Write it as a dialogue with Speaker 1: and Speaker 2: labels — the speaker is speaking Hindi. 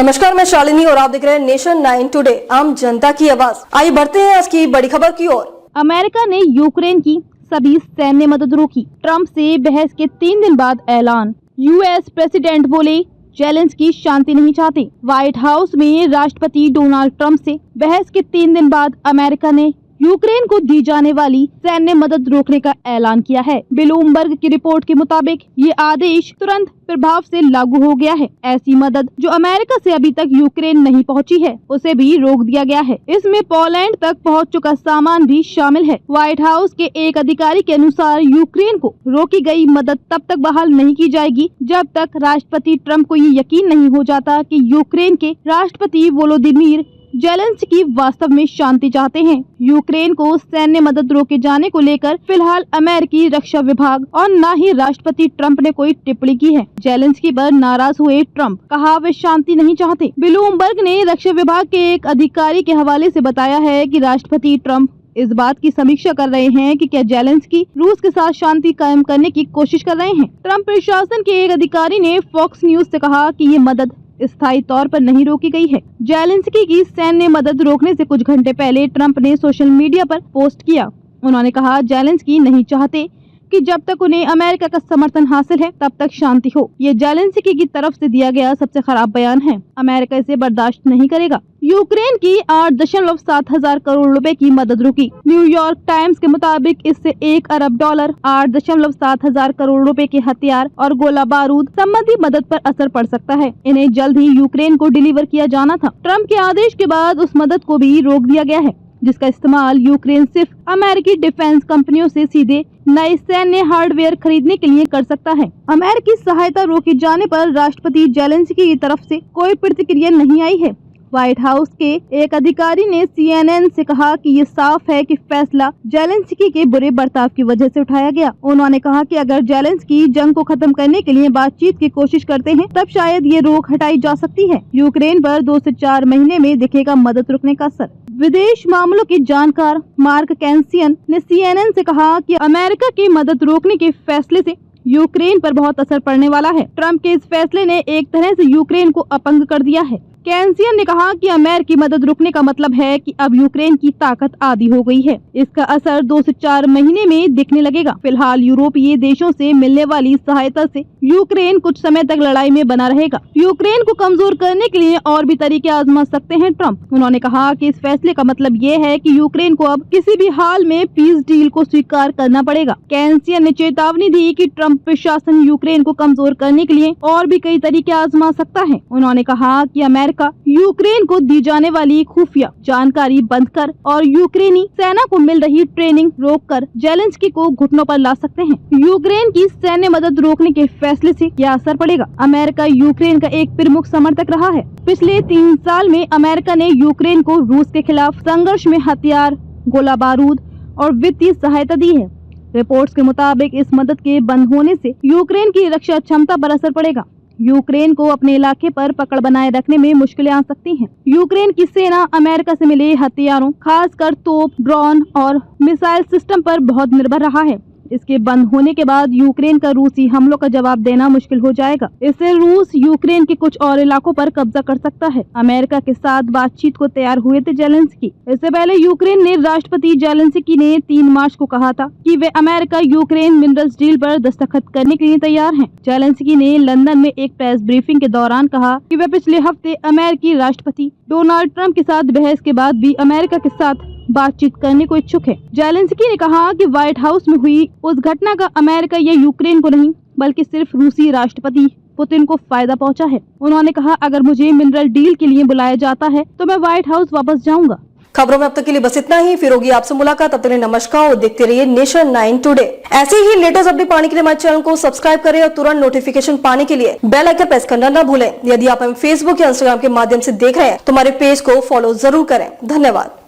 Speaker 1: नमस्कार, मैं शालिनी और आप देख रहे हैं नेशन 9 टुडे, आम जनता की आवाज। आइए बढ़ते हैं आज की बड़ी खबर की ओर।
Speaker 2: अमेरिका ने यूक्रेन की सभी सैन्य मदद रोकी। ट्रंप से बहस के 3 दिन बाद ऐलान। यूएस प्रेसिडेंट बोले जेलेंस्की शांति नहीं चाहते। व्हाइट हाउस में राष्ट्रपति डोनाल्ड ट्रंप से बहस के 3 दिन बाद अमेरिका ने यूक्रेन को दी जाने वाली सैन्य मदद रोकने का ऐलान किया है। ब्लूमबर्ग की रिपोर्ट के मुताबिक ये आदेश तुरंत प्रभाव से लागू हो गया है। ऐसी मदद जो अमेरिका से अभी तक यूक्रेन नहीं पहुंची है, उसे भी रोक दिया गया है। इसमें पोलैंड तक पहुंच चुका सामान भी शामिल है। व्हाइट हाउस के एक अधिकारी के अनुसार यूक्रेन को रोकी गई मदद तब तक बहाल नहीं की जाएगी जब तक राष्ट्रपति ट्रंप को ये यकीन नहीं हो जाता कि यूक्रेन के राष्ट्रपति वोलोदिमीर जेलेंस्की वास्तव में शांति चाहते हैं। यूक्रेन को सैन्य मदद रोके जाने को लेकर फिलहाल अमेरिकी रक्षा विभाग और न ही राष्ट्रपति ट्रंप ने कोई टिप्पणी की है। जेलेंस्की पर नाराज हुए ट्रंप, कहा वे शांति नहीं चाहते। ब्लूमबर्ग ने रक्षा विभाग के एक अधिकारी के हवाले से बताया है कि राष्ट्रपति ट्रंप इस बात की समीक्षा कर रहे हैं कि क्या जेलेंस्की रूस के साथ शांति कायम करने की कोशिश कर रहे हैं। ट्रंप प्रशासन के एक अधिकारी ने फॉक्स न्यूज से कहा कि ये मदद स्थायी तौर पर नहीं रोकी गई है। जेलेंस्की की सैन्य मदद रोकने से कुछ घंटे पहले ट्रंप ने सोशल मीडिया पर पोस्ट किया। उन्होंने कहा जेलेंस्की नहीं चाहते कि जब तक उन्हें अमेरिका का समर्थन हासिल है तब तक शांति हो। ये जेलेंस्की की तरफ से दिया गया सबसे खराब बयान है। अमेरिका इसे बर्दाश्त नहीं करेगा। यूक्रेन की 8.7 हजार करोड़ रुपए की मदद रुकी। न्यूयॉर्क टाइम्स के मुताबिक इससे $1 अरब 8.7 हजार करोड़ रुपए के हथियार और गोला बारूद संबंधी मदद पर असर पड़ सकता है। इन्हें जल्द ही यूक्रेन को डिलीवर किया जाना था। ट्रंप के आदेश के बाद उस मदद को भी रोक दिया गया है, जिसका इस्तेमाल यूक्रेन सिर्फ अमेरिकी डिफेंस कंपनियों से सीधे नए सैन्य हार्डवेयर खरीदने के लिए कर सकता है। अमेरिकी सहायता रोके जाने पर राष्ट्रपति जेलेंस्की की तरफ से कोई प्रतिक्रिया नहीं आई है। व्हाइट हाउस के एक अधिकारी ने CNN से कहा कि ये साफ है कि फैसला जेलेंस्की के बुरे बर्ताव की वजह से उठाया गया। उन्होंने कहा कि अगर जेलेंस्की जंग को खत्म करने के लिए बातचीत की कोशिश करते हैं तब शायद ये रोक हटाई जा सकती है। यूक्रेन पर 2 से 4 महीने में दिखेगा मदद रुकने का असर। विदेश मामलों के जानकार मार्क कैंसियन ने CNN से कहा कि अमेरिका की मदद रोकने के फैसले से यूक्रेन पर बहुत असर पड़ने वाला है। ट्रंप के इस फैसले ने एक तरह से यूक्रेन को अपंग कर दिया है। कैंसियन ने कहा कि अमेरिकी मदद रुकने का मतलब है कि अब यूक्रेन की ताकत आधी हो गई है। इसका असर 2 से 4 महीने में दिखने लगेगा। फिलहाल यूरोपीय देशों से मिलने वाली सहायता से यूक्रेन कुछ समय तक लड़ाई में बना रहेगा। यूक्रेन को कमजोर करने के लिए और भी तरीके आजमा सकते हैं ट्रंप। उन्होंने कहा कि इस फैसले का मतलब ये है कि यूक्रेन को अब किसी भी हाल में पीस डील को स्वीकार करना पड़ेगा। कैंसियन ने चेतावनी दी कि ट्रंप प्रशासन यूक्रेन को कमजोर करने के लिए और भी कई तरीके आजमा सकता है। उन्होंने कहा कि अमेरिका यूक्रेन को दी जाने वाली खुफिया जानकारी बंद कर और यूक्रेनी सेना को मिल रही ट्रेनिंग रोककर जेलेंस्की को घुटनों पर ला सकते हैं। यूक्रेन की सैन्य मदद रोकने के फैसले से क्या असर पड़ेगा? अमेरिका यूक्रेन का एक प्रमुख समर्थक रहा है। पिछले 3 साल में अमेरिका ने यूक्रेन को रूस के खिलाफ संघर्ष में हथियार, गोला बारूद और वित्तीय सहायता दी है। रिपोर्ट्स के मुताबिक इस मदद के बंद होने से यूक्रेन की रक्षा क्षमता पर असर पड़ेगा। यूक्रेन को अपने इलाके पर पकड़ बनाए रखने में मुश्किलें आ सकती हैं। यूक्रेन की सेना अमेरिका से मिले हथियारों, खासकर तोप, ड्रोन और मिसाइल सिस्टम पर बहुत निर्भर रहा है। इसके बंद होने के बाद यूक्रेन का रूसी हमलों का जवाब देना मुश्किल हो जाएगा। इससे रूस यूक्रेन के कुछ और इलाकों पर कब्जा कर सकता है। अमेरिका के साथ बातचीत को तैयार हुए थे जेलेंस्की। इससे पहले यूक्रेन ने राष्ट्रपति जेलेंस्की ने 3 मार्च को कहा था कि वे अमेरिका यूक्रेन मिनरल्स डील पर दस्तखत करने के लिए तैयार हैं। जेलेंस्की ने लंदन में एक प्रेस ब्रीफिंग के दौरान कहा कि वे पिछले हफ्ते अमेरिकी राष्ट्रपति डोनाल्ड ट्रंप के साथ बहस के बाद भी अमेरिका के साथ बातचीत करने को इच्छुक है। जेलेंस्की ने कहा कि व्हाइट हाउस में हुई उस घटना का अमेरिका या यूक्रेन को नहीं बल्कि सिर्फ रूसी राष्ट्रपति पुतिन को फायदा पहुंचा है। उन्होंने कहा अगर मुझे मिनरल डील के लिए बुलाया जाता है तो मैं व्हाइट हाउस वापस जाऊंगा।
Speaker 1: खबरों में अब तक के लिए बस इतना ही। फिर होगी आपसे मुलाकात। तब तक के लिए नमस्कार और देखते रहिए नेशन 9 टुडे। ऐसे ही लेटेस्ट अपडेट पाने के लिए हमारे चैनल को सब्सक्राइब करें और तुरंत नोटिफिकेशन पाने के लिए बेल आइकन प्रेस करना न भूलें। यदि आप हमें फेसबुक या इंस्टाग्राम के माध्यम से देख रहे हैं तो हमारे पेज को फॉलो जरूर करें। धन्यवाद।